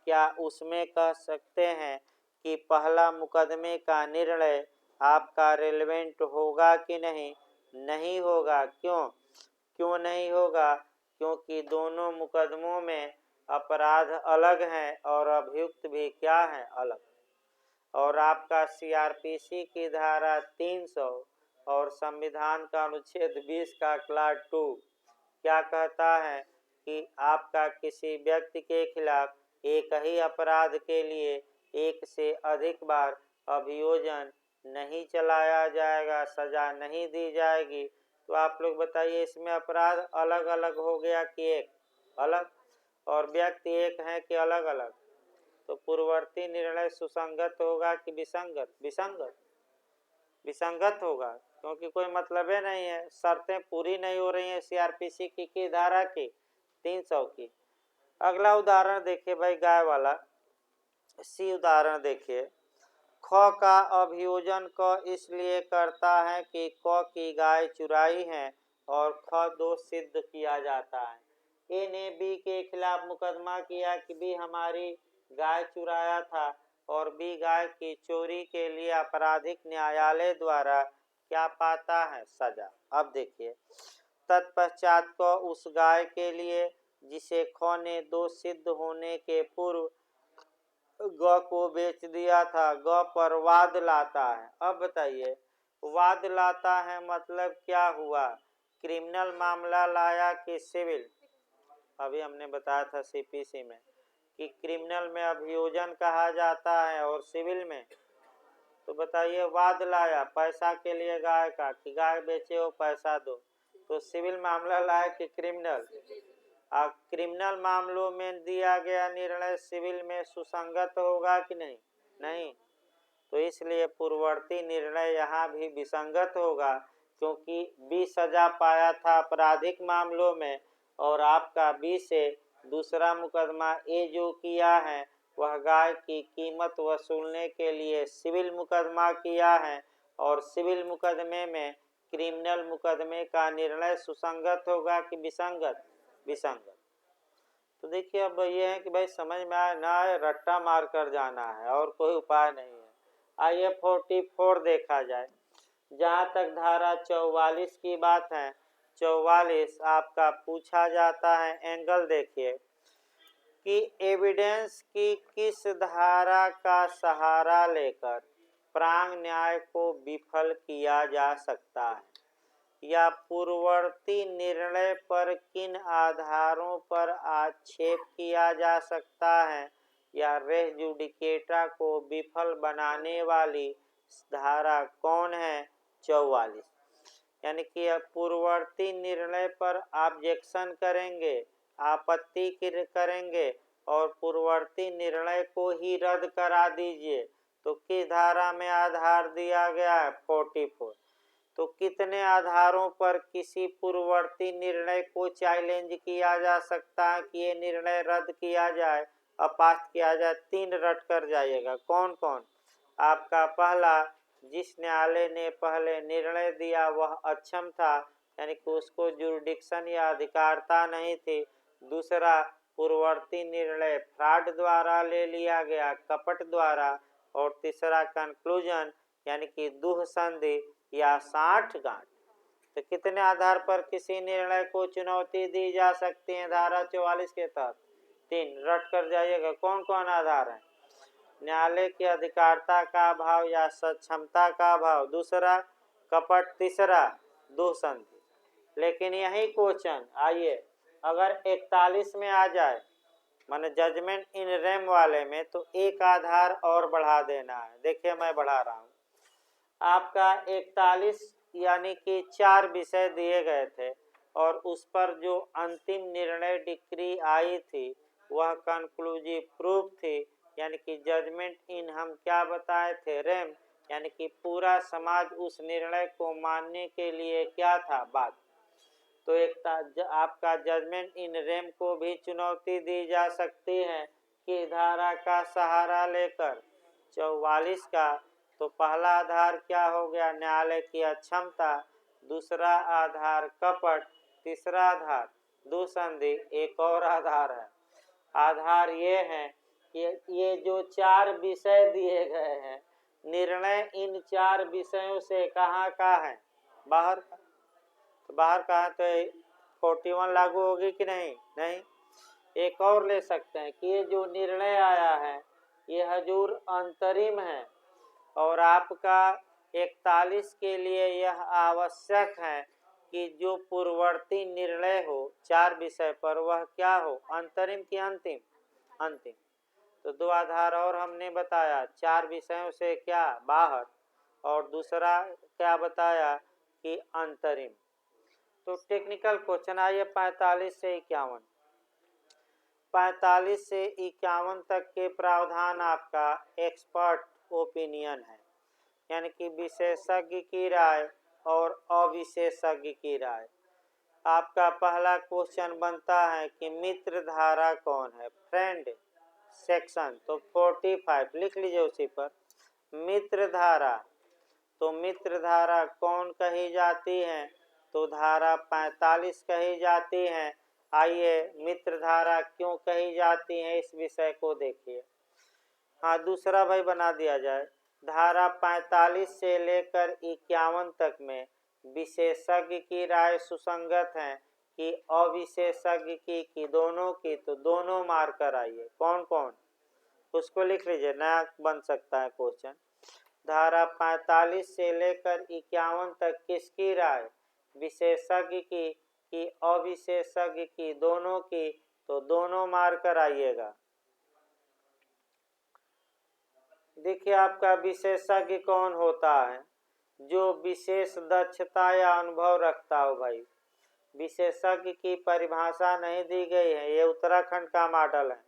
क्या उसमें कह सकते हैं कि पहला मुकदमे का निर्णय आपका रेलेवेंट होगा कि नहीं? नहीं होगा। क्यों? क्यों नहीं होगा? क्योंकि दोनों मुकदमों में अपराध अलग हैं और अभियुक्त भी क्या है? अलग। और आपका सीआरपीसी की धारा 300 और संविधान का अनुच्छेद 20 का क्लास 2 क्या कहता है कि आपका किसी व्यक्ति के खिलाफ एक ही अपराध के लिए एक से अधिक बार अभियोजन नहीं चलाया जाएगा, सजा नहीं दी जाएगी। तो आप लोग बताइए इसमें अपराध अलग अलग हो गया कि एक अलग, और व्यक्ति एक है कि अलग अलग? तो पूर्ववर्ती निर्णय सुसंगत होगा कि विसंगत? विसंगत, विसंगत होगा, क्योंकि कोई मतलब ही नहीं है, शर्तें पूरी नहीं हो रही हैं सीआरपीसी की धारा की 300 की। अगला उदाहरण देखिए भाई, गाय वाला सी उदाहरण देखिए। ख का अभियोजन क इसलिए करता है कि क की गाय चुराई है और ख दोष सिद्ध किया जाता है। ए ने बी के खिलाफ मुकदमा किया कि बी हमारी गाय चुराया था, और बी गाय की चोरी के लिए आपराधिक न्यायालय द्वारा क्या पाता है? सजा। अब देखिए, तत्पश्चात क उस गाय के लिए जिसे ख ने दोष सिद्ध होने के पूर्व ग को बेच दिया था, ग पर वाद लाता है। अब बताइए, वाद लाता है मतलब क्या हुआ? क्रिमिनल मामला लाया कि सिविल? अभी हमने बताया था सीपीसी में कि क्रिमिनल में अभियोजन कहा जाता है और सिविल में। तो बताइए, वाद लाया पैसा के लिए गाय का कि गाय बेचे हो पैसा दो, तो सिविल मामला लाया कि क्रिमिनल? क्रिमिनल मामलों में दिया गया निर्णय सिविल में सुसंगत होगा कि नहीं? नहीं। तो इसलिए पूर्ववर्ती निर्णय यहाँ भी विसंगत होगा, क्योंकि बी सजा पाया था आपराधिक मामलों में, और आपका बी से दूसरा मुकदमा ए जो किया है वह गाय की कीमत वसूलने के लिए सिविल मुकदमा किया है, और सिविल मुकदमे में क्रिमिनल मुकदमे का निर्णय सुसंगत होगा कि विसंगत? विसंगत। तो देखिए, अब ये है कि भाई समझ में आए ना आए, रट्टा मार कर जाना है और कोई उपाय नहीं है। आइए 44 देखा जाए। जहाँ तक धारा 44 की बात है, 44 आपका पूछा जाता है, एंगल देखिए कि एविडेंस की किस धारा का सहारा लेकर प्रांग न्याय को विफल किया जा सकता है, या पूर्ववर्ती निर्णय पर किन आधारों पर आक्षेप किया जा सकता है, या रेस जुडिकेटा को विफल बनाने वाली धारा कौन है? 44। यानी कि पूर्ववर्ती निर्णय पर ऑब्जेक्शन करेंगे, आपत्ति करेंगे और पूर्ववर्ती निर्णय को ही रद्द करा दीजिए, तो किस धारा में आधार दिया गया है? 44। तो कितने आधारों पर किसी पूर्ववर्ती निर्णय को चैलेंज किया जा सकता है कि ये निर्णय रद्द किया जाए, अपास्त किया जाए? 3 रट कर जाइएगा। कौन कौन? आपका पहला, जिस न्यायालय ने पहले निर्णय दिया वह अक्षम था, यानी कि उसको जुरिडिक्शन या अधिकारता नहीं थी। दूसरा, पूर्ववर्ती निर्णय फ्रॉड द्वारा ले लिया गया, कपट द्वारा। और तीसरा, कंक्लूजन यानी कि दुह संधि या साठगांठ। तो कितने आधार पर किसी निर्णय को चुनौती दी जा सकती है धारा 44 के तहत? 3 रट कर जाइएगा। कौन कौन आधार है? न्यायालय की अधिकारता का अभाव या सक्षमता का अभाव, दूसरा कपट, तीसरा दुह संधि। लेकिन यही क्वेश्चन आइए अगर 41 में आ जाए, माने जजमेंट इन रेम वाले में, तो एक आधार और बढ़ा देना है। देखिए मैं बढ़ा रहा हूँ। आपका 41 यानी कि 4 विषय दिए गए थे, और उस पर जो अंतिम निर्णय डिक्री आई थी वह कंक्लूसिव प्रूफ थी, यानी कि जजमेंट इन हम क्या बताए थे? रेम, यानी कि पूरा समाज उस निर्णय को मानने के लिए क्या था? बात। तो एक आपका जजमेंट इन रेम को भी चुनौती दी जा सकती है कि धारा का सहारा लेकर 44 का, तो पहला आधार क्या हो गया, न्यायालय की अक्षमता, दूसरा आधार कपट, तीसरा आधार दुसंधि, एक और आधार है। आधार ये है कि ये जो 4 विषय दिए गए हैं, निर्णय इन 4 विषयों से कहाँ का है, बाहर का। तो बाहर का है तो 41 लागू होगी कि नहीं, नहीं। एक और ले सकते हैं कि ये जो निर्णय आया है ये हजूर अंतरिम है और आपका 41 के लिए यह आवश्यक है कि जो पूर्ववर्ती निर्णय हो 4 विषय पर वह क्या हो, अंतरिम की अंतिम, अंतिम। तो 2 आधार और हमने बताया, 4 विषयों से क्या बाहर, और दूसरा क्या बताया कि अंतरिम। तो टेक्निकल क्वेश्चन आइए 45 से 51। 45 से 51 तक के प्रावधान आपका एक्सपर्ट ओपिनियन है, यानी कि विशेषज्ञ की राय और अविशेषज्ञ की राय। आपका पहला क्वेश्चन बनता है कि मित्र धारा कौन है, फ्रेंड सेक्शन, तो 45 लिख लीजिए उसी पर। मित्र धारा, तो मित्र धारा कौन कही जाती है, तो धारा 45 कही जाती है। आइए मित्र धारा क्यों कही जाती है इस विषय को देखिए। हाँ, दूसरा भाई बना दिया जाए, धारा 45 से लेकर 51 तक में विशेषज्ञ की राय सुसंगत है कि अविशेषज्ञ की कि दोनों की, तो दोनों मार कर आइए। कौन कौन, उसको लिख लीजिए, नया बन सकता है क्वेश्चन। धारा 45 से लेकर 51 तक किसकी राय, विशेषज्ञ की कि अविशेषज्ञ की, दोनों की, तो दोनों मार कर आइएगा। देखिए आपका विशेषज्ञ कौन होता है, जो विशेष दक्षता या अनुभव रखता हो। भाई विशेषज्ञ की परिभाषा नहीं दी गई है, ये उत्तराखंड का मॉडल है।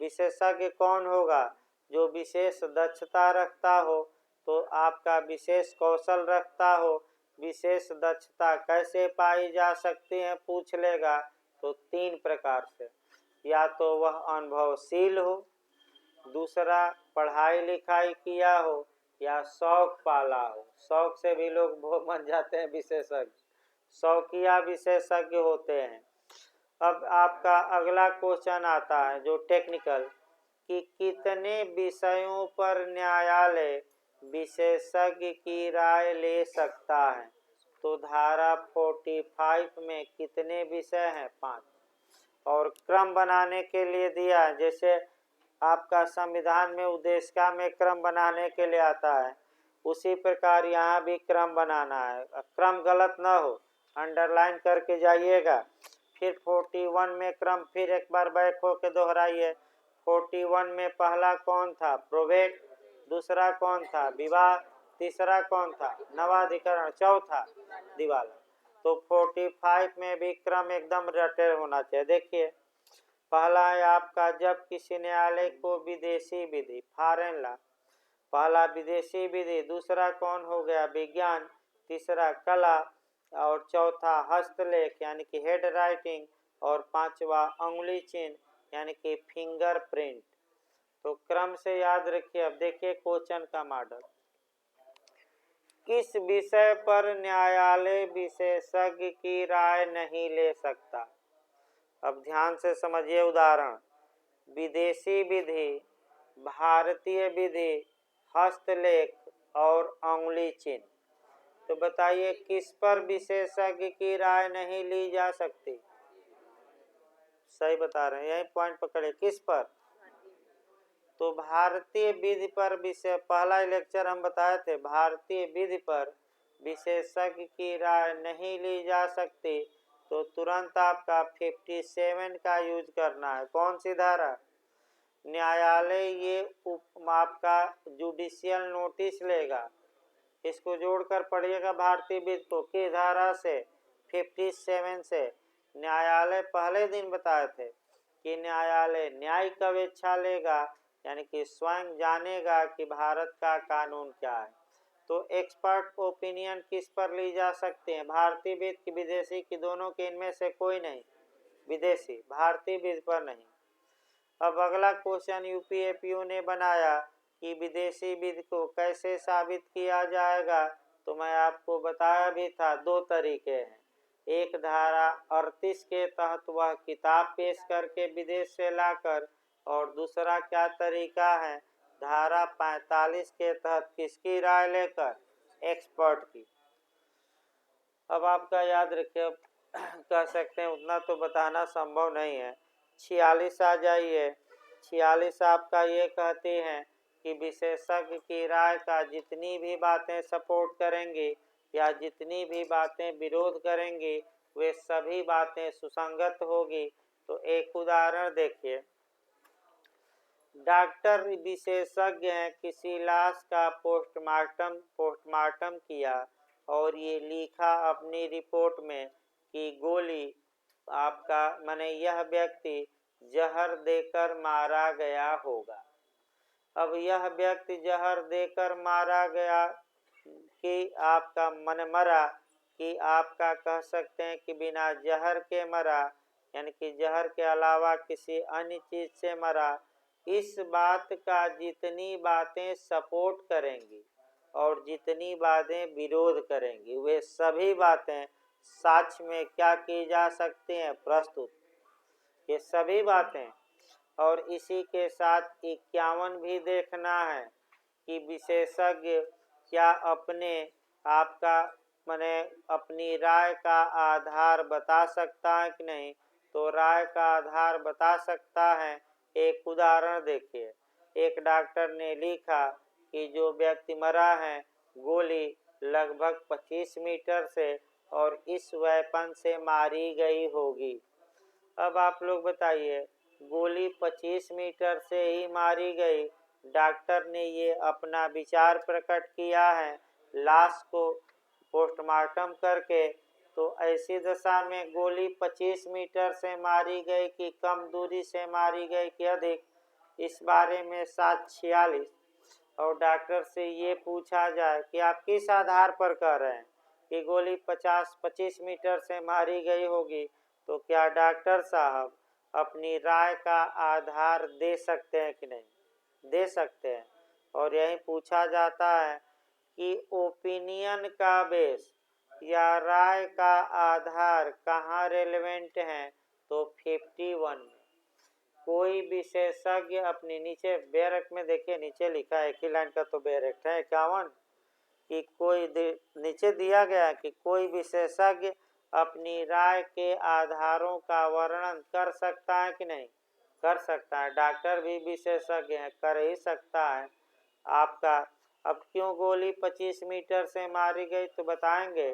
विशेषज्ञ कौन होगा, जो विशेष दक्षता रखता हो, तो आपका विशेष कौशल रखता हो। विशेष दक्षता कैसे पाई जा सकती है पूछ लेगा, तो 3 प्रकार से, या तो वह अनुभवशील हो, दूसरा पढ़ाई लिखाई किया हो, या शौक पाला हो। शौक से भी लोग बहुत बन जाते हैं विशेषज्ञ, शौकिया विशेषज्ञ होते हैं। अब आपका अगला क्वेश्चन आता है जो टेक्निकल, कि कितने विषयों पर न्यायालय विशेषज्ञ की राय ले सकता है। तो धारा 45 में कितने विषय हैं, 5। और क्रम बनाने के लिए दिया है, जैसे आपका संविधान में उद्देशिका में क्रम बनाने के लिए आता है, उसी प्रकार यहाँ भी क्रम बनाना है। क्रम गलत ना हो, अंडरलाइन करके जाइएगा। फिर 41 में क्रम फिर एक बार बैक होके दोहराइए। 41 में पहला कौन था, प्रोवेट, दूसरा कौन था, विवाह, तीसरा कौन था, नवाधिकरण, चौथा दिवाला। तो 45 में भी क्रम एकदम रटे होना चाहिए। देखिए पहला है आपका, जब किसी न्यायालय को विदेशी विधि, फॉरेन लॉ, पहला विदेशी विधि, दूसरा कौन हो गया, विज्ञान, तीसरा कला, और चौथा हस्तलेख यानी कि हेड राइटिंग, और 5वां अंगुली चिन्ह यानी कि फिंगरप्रिंट। तो क्रम से याद रखिए। अब देखिए क्वेश्चन का मॉडल, किस विषय पर न्यायालय विशेषज्ञ की राय नहीं ले सकता। अब ध्यान से समझिए उदाहरण, विदेशी विधि, भारतीय विधि, हस्तलेख और अंगुली चिन्ह। तो बताइए किस पर विशेषज्ञ की राय नहीं ली जा सकती। सही बता रहे हैं, यही पॉइंट पकड़े, किस पर, तो भारतीय विधि पर विषय, पहला लेक्चर हम बताए थे, भारतीय विधि पर विशेषज्ञ की राय नहीं ली जा सकती। तो तुरंत आपका 57 का यूज करना है। कौन सी धारा, न्यायालय ये आपका जुडिशियल नोटिस लेगा, इसको जोड़कर पढ़िएगा भारतीय विधि को, किस धारा से, 57 से। न्यायालय पहले दिन बताए थे कि न्यायालय न्यायिक अपेक्षा लेगा, यानी कि स्वयं जानेगा कि भारत का कानून क्या है। तो एक्सपर्ट ओपिनियन किस पर ली जा सकते हैं, भारतीय विधि की, विदेशी की, दोनों के, इनमें से कोई नहीं, विदेशी, भारतीय विधि पर नहीं। अब अगला क्वेश्चन यूपीएफयू ने बनाया कि विदेशी विधि को कैसे साबित किया जाएगा, तो मैं आपको बताया भी था, दो तरीके हैं। एक धारा 38 के तहत वह किताब पेश करके विदेश से लाकर, और दूसरा क्या तरीका है, धारा 45 के तहत किसकी राय लेकर, एक्सपर्ट की। अब आपका याद रखिए, कह सकते हैं उतना तो बताना संभव नहीं है। 46 आ जाइए। 46 आपका ये कहती हैं कि विशेषज्ञ की राय का जितनी भी बातें सपोर्ट करेंगी या जितनी भी बातें विरोध करेंगी, वे सभी बातें सुसंगत होगी। तो एक उदाहरण देखिए, डॉक्टर विशेषज्ञ हैं, किसी लाश का पोस्टमार्टम किया और ये लिखा अपनी रिपोर्ट में कि गोली आपका माने यह व्यक्ति जहर देकर मारा गया होगा। अब यह व्यक्ति जहर देकर मारा गया कि आपका मन मरा, कि आपका कह सकते हैं कि बिना जहर के मरा, यानी कि जहर के अलावा किसी अन्य चीज से मरा, इस बात का जितनी बातें सपोर्ट करेंगी और जितनी बातें विरोध करेंगी, वे सभी बातें साक्ष्य में क्या की जा सकती हैं, प्रस्तुत, ये सभी बातें। और इसी के साथ 51 भी देखना है कि विशेषज्ञ क्या अपने आपका माने अपनी राय का आधार बता सकता है कि नहीं, तो राय का आधार बता सकता है। एक उदाहरण देखिए, एक डॉक्टर ने लिखा कि जो व्यक्ति मरा है गोली लगभग 25 मीटर से और इस वेपन से मारी गई होगी। अब आप लोग बताइए, गोली 25 मीटर से ही मारी गई, डॉक्टर ने ये अपना विचार प्रकट किया है लाश को पोस्टमार्टम करके, तो ऐसी दशा में गोली 25 मीटर से मारी गई कि कम दूरी से मारी गई कि अधिक, इस बारे में 746। और डॉक्टर से ये पूछा जाए कि आप किस आधार पर कह रहे हैं कि गोली 25 मीटर से मारी गई होगी, तो क्या डॉक्टर साहब अपनी राय का आधार दे सकते हैं कि नहीं, दे सकते हैं। और यही पूछा जाता है कि ओपिनियन का बेस या राय का आधार कहाँ रेलेवेंट है, तो 51 में। कोई विशेषज्ञ अपनी, नीचे बेरेक्ट में देखिए, नीचे लिखा है, एक ही लाइन का तो बेरेक्ट है 51, कि कोई नीचे दिया गया कि कोई विशेषज्ञ अपनी राय के आधारों का वर्णन कर सकता है कि नहीं, कर सकता है। डॉक्टर भी विशेषज्ञ है, कर ही सकता है आपका। अब क्यों गोली 25 मीटर से मारी गई, तो बताएंगे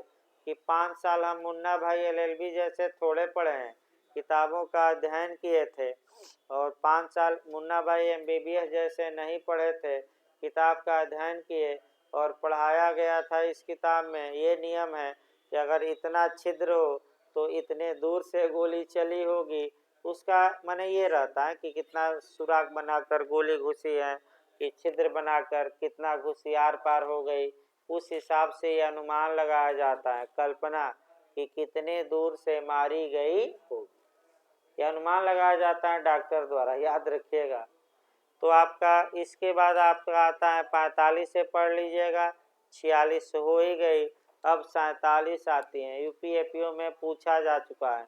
कि 5 साल हम मुन्ना भाई LLB जैसे थोड़े पढ़े हैं, किताबों का अध्ययन किए थे, और 5 साल मुन्ना भाई MBBS जैसे नहीं पढ़े थे, किताब का अध्ययन किए और पढ़ाया गया था इस किताब में ये नियम है कि अगर इतना छिद्र हो तो इतने दूर से गोली चली होगी। उसका माने ये रहता है कि कितना सुराग बनाकर गोली घुसी है, कि छिद्र बनाकर कितना घुसी आर पार हो गई, उस हिसाब से ये अनुमान लगाया जाता है, कल्पना कि कितने दूर से मारी गई होगी, यह अनुमान लगाया जाता है डॉक्टर द्वारा, याद रखिएगा। तो आपका इसके बाद आपका आता है 45 से पढ़ लीजिएगा, 46 हो ही गई, अब 47 आती हैं, UPFPO में पूछा जा चुका है,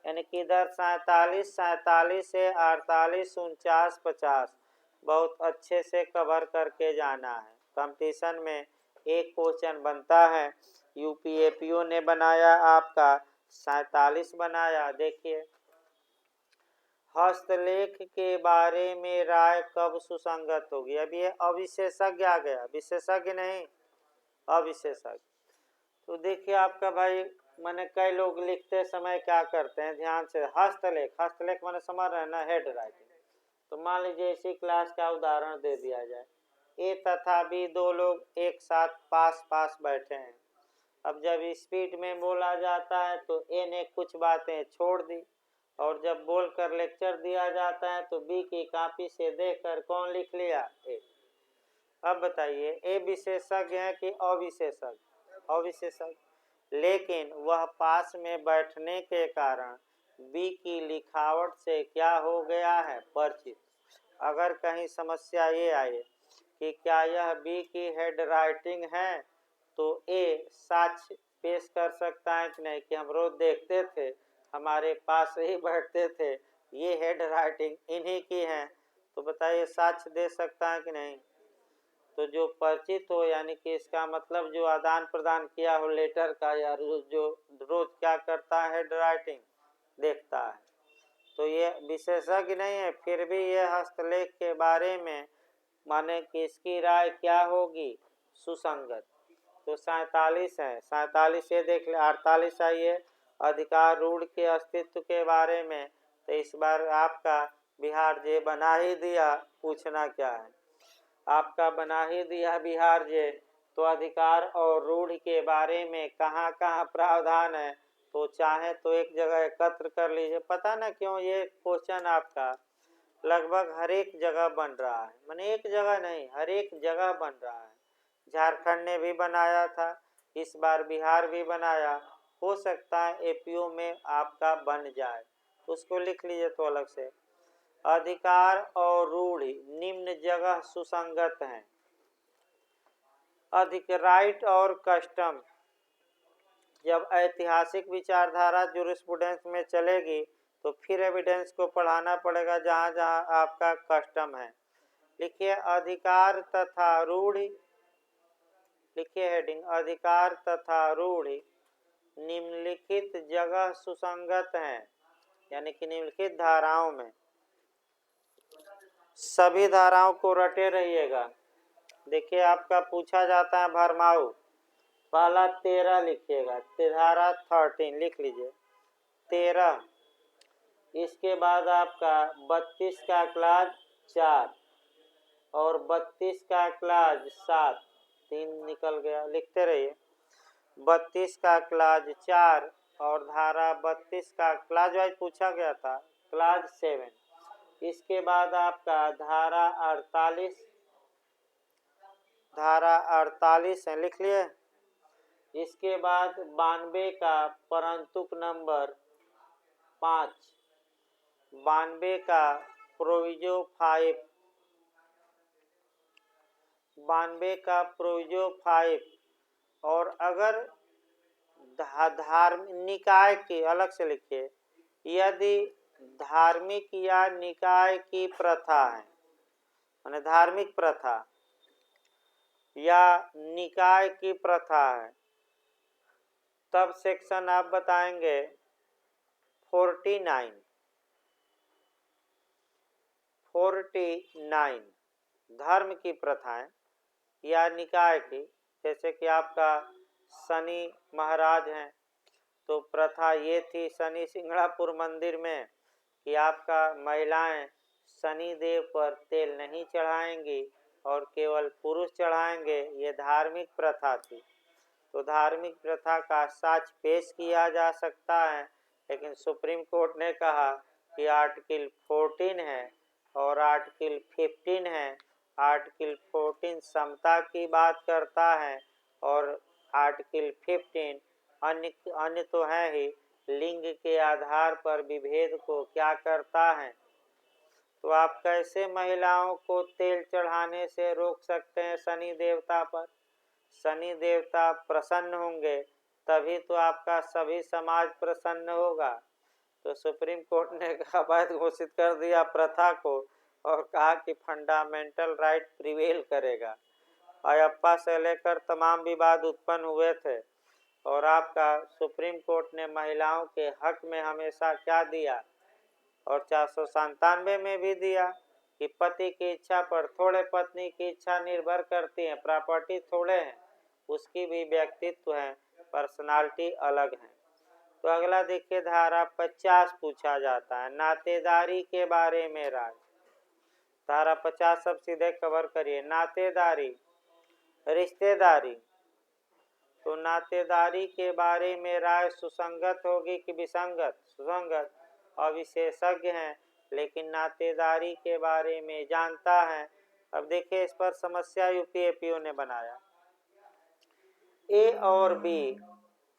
यानी कि इधर 47 से 48 49 50 बहुत अच्छे से कवर करके जाना है। कंपटीशन में एक क्वेश्चन बनता है, UPFPO ने बनाया आपका 47 बनाया। देखिए, हस्तलेख के बारे में राय कब सुसंगत होगी। अब ये अविशेषज्ञ आ गया, विशेषज्ञ नहीं, अविशेषज्ञ। तो देखिए आपका भाई मैंने कई लोग लिखते समय क्या करते हैं, ध्यान से, हस्तलेख मैंने समझ रहे हैं ना, हेड राइटिंग। तो मान लीजिए इसी क्लास का उदाहरण दे दिया जाए, ए तथा बी दो लोग एक साथ पास पास बैठे हैं। अब जब स्पीड में बोला जाता है तो ए ने कुछ बातें छोड़ दी, और जब बोलकर लेक्चर दिया जाता है तो बी की कॉपी से देखकर कौन लिख लिया, ए। अब बताइए, ए विशेषज्ञ है कि अविशेषज्ञ, अविशेषज्ञ। लेकिन वह पास में बैठने के कारण बी की लिखावट से क्या हो गया है, परिचित। अगर कहीं समस्या ये आए कि क्या यह बी की हेड राइटिंग है, तो ए साक्ष्य पेश कर सकता है कि नहीं कि हम रोज देखते थे, हमारे पास ही बैठते थे, ये हेड राइटिंग इन्हीं की है, तो बताइए साक्ष्य दे सकता है कि नहीं। तो जो परिचित हो यानी कि इसका मतलब जो आदान प्रदान किया हो लेटर का, या जो रोज क्या करता है हेड राइटिंग देखता है, तो ये विशेषज्ञ नहीं है, फिर भी ये हस्तलेख के बारे में माने कि इसकी राय क्या होगी, सुसंगत। तो 47 है, 47 ये देख ले। 48 आइए, अधिकार रूढ़ के अस्तित्व के बारे में, तो इस बार आपका बिहार जे बना ही दिया, पूछना क्या है, आपका बना ही दिया बिहार जे, तो अधिकार और रूढ़ के बारे में कहाँ कहाँ प्रावधान है, तो चाहे तो एक जगह एकत्र कर लीजिए। पता ना क्यों ये क्वेश्चन आपका लगभग हर एक जगह बन रहा है, माने एक जगह नहीं, हर एक जगह बन रहा है। झारखंड ने भी बनाया था, इस बार बिहार भी बनाया, हो सकता है एपीओ में आपका बन जाए, उसको लिख लीजिए तो अलग से। अधिकार और रूढ़ि निम्न जगह सुसंगत हैं। अधिक राइट और कस्टम, जब ऐतिहासिक विचारधारा जूरिस्प्रूडेंस में चलेगी तो फिर एविडेंस को पढ़ाना पड़ेगा जहाँ जहाँ आपका कस्टम है। लिखिए अधिकार तथा रूढ़ि, लिखिए हेडिंग अधिकार तथा रूढ़ि निम्नलिखित जगह सुसंगत हैं, यानी कि निम्नलिखित धाराओं में, सभी धाराओं को रटे रहिएगा। देखिए आपका पूछा जाता है भरमाऊ, पहला 13 लिखिएगा, धारा 13 लिख लीजिए 13, इसके बाद आपका 32 का क्लाज 4 और 32 का क्लाज 7, 3 निकल गया, लिखते रहिए। 32 का क्लाज 4 और धारा 32 का क्लाज वाइज पूछा गया था, क्लाज 7, इसके बाद आपका धारा 48, धारा 48 है, लिख लिए। इसके बाद 92 का परंतुक नंबर 5, 92 का प्रोविजो 5, 92 का प्रोविजो 5, और अगर धार्मिक निकाय की, अलग से लिखिए, यदि धार्मिक या निकाय की प्रथा है, माने धार्मिक प्रथा या निकाय की प्रथा है, तब सेक्शन आप बताएंगे 49, 49 धर्म की प्रथाएं या निकाय की, जैसे कि आपका शनि महाराज हैं, तो प्रथा ये थी शनि सिंगड़ापुर मंदिर में कि आपका महिलाएं शनि देव पर तेल नहीं चढ़ाएंगी और केवल पुरुष चढ़ाएंगे, ये धार्मिक प्रथा थी। तो धार्मिक प्रथा का साक्ष्य पेश किया जा सकता है, लेकिन सुप्रीम कोर्ट ने कहा कि आर्टिकल 14 है और आर्टिकल 15 है। आर्टिकल 14 समता की बात करता है और आर्टिकल 15 अन्य तो है ही, लिंग के आधार पर विभेद को क्या करता है। तो आप कैसे महिलाओं को तेल चढ़ाने से रोक सकते हैं शनि देवता पर? शनि देवता प्रसन्न होंगे तभी तो आपका सभी समाज प्रसन्न होगा। तो सुप्रीम कोर्ट ने अवैध घोषित कर दिया प्रथा को और कहा कि फंडामेंटल राइट प्रिवेल करेगा। अयप्पा से लेकर तमाम विवाद उत्पन्न हुए थे और आपका सुप्रीम कोर्ट ने महिलाओं के हक में हमेशा क्या दिया, और 497 में भी दिया कि पति की इच्छा पर थोड़े पत्नी की इच्छा निर्भर करती है, प्रॉपर्टी थोड़े हैं, उसकी भी व्यक्तित्व है, पर्सनालिटी अलग है। तो अगला देखिए धारा 50 पूछा जाता है, नातेदारी के बारे में राय। धारा 50 सब सीधे कवर करिए। नातेदारी, रिश्तेदारी, तो नातेदारी के बारे में राय सुसंगत होगी कि विसंगत? सुसंगत। अविशेषज्ञ हैं लेकिन नातेदारी के बारे में जानता है। अब देखिए इस पर समस्या यूपीएपीओ ने बनाया। ए और बी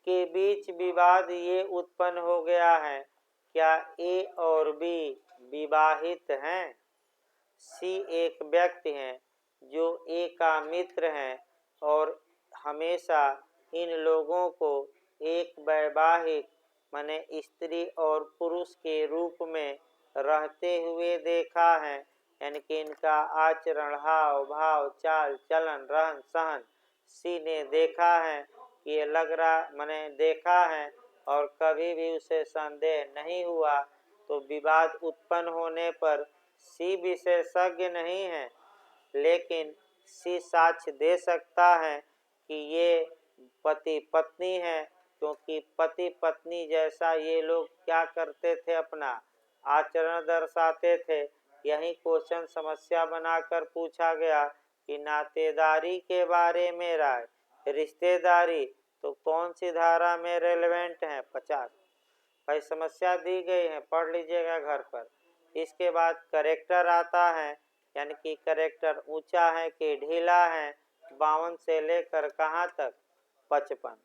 के बीच विवाद ये उत्पन्न हो गया है, क्या ए और बी विवाहित हैं? सी एक व्यक्ति हैं जो ए का मित्र हैं और हमेशा इन लोगों को एक वैवाहिक माने स्त्री और पुरुष के रूप में रहते हुए देखा है। यानी कि इनका आचरण, हाव भाव, चाल चलन, रहन सहन सी ने देखा है कि ये लग रहा मैंने देखा है और कभी भी उसे संदेह नहीं हुआ। तो विवाद उत्पन्न होने पर सी विशेषज्ञ नहीं है, लेकिन सी साक्ष्य दे सकता है कि ये पति पत्नी है, क्योंकि पति पत्नी जैसा ये लोग क्या करते थे, अपना आचरण दर्शाते थे। यही क्वेश्चन समस्या बनाकर पूछा गया कि नातेदारी के बारे में राय, रिश्तेदारी तो कौन सी धारा में रेलेवेंट है? 50। भाई समस्या दी गई है, पढ़ लीजिएगा घर पर। इसके बाद करेक्टर आता है, यानी कि करेक्टर ऊंचा है कि ढीला है, 52 से लेकर कहाँ तक? 55।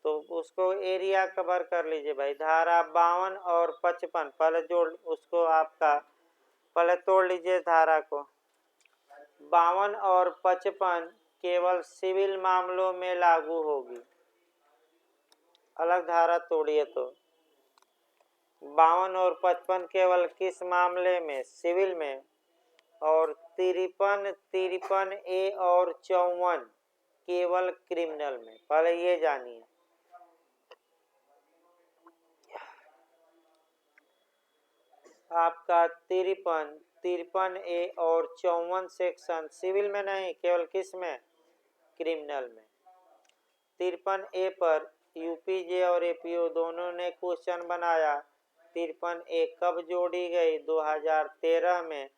तो उसको एरिया कवर कर लीजिए भाई। धारा 52 और 55 पहले जोड़, उसको आपका पहले तोड़ लीजिए धारा को। 52 और 55 केवल सिविल मामलों में लागू होगी। अलग धारा तोड़िए तो 52 और 55 केवल किस मामले में? सिविल में। और 53 ए और 54 केवल क्रिमिनल में। पहले ये जानिए। आपका 53 ए और 54 सेक्शन सिविल में नहीं, केवल किस में? क्रिमिनल में। 53 ए पर यूपीजे और एपीओ दोनों ने क्वेश्चन बनाया। 53 ए कब जोड़ी गई? 2013 में।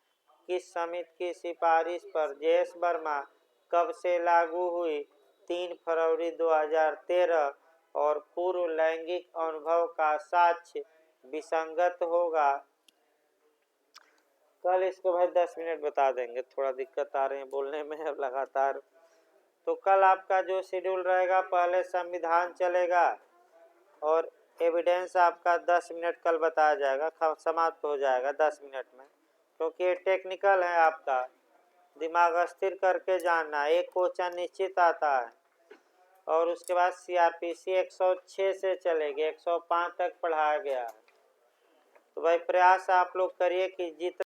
किस समिति की सिफारिश पर जेएस वर्मा? कब से लागू हुई? 3 फरवरी 2013। और पूर्व लैंगिक अनुभव का साक्ष्य विसंगत होगा। कल इसको भाई 10 मिनट बता देंगे, थोड़ा दिक्कत आ रही है बोलने में अब लगातार। तो कल आपका जो शेड्यूल रहेगा, पहले संविधान चलेगा और एविडेंस आपका 10 मिनट कल बताया जाएगा, समाप्त हो जाएगा 10 मिनट में, क्योंकि ये टेक्निकल है। आपका दिमाग स्थिर करके जानना, एक क्वेश्चन निश्चित आता है। और उसके बाद सीआरपीसी 106 से चलेगी, 105 तक पढ़ाया गया है। तो भाई प्रयास आप लोग करिए कि जितना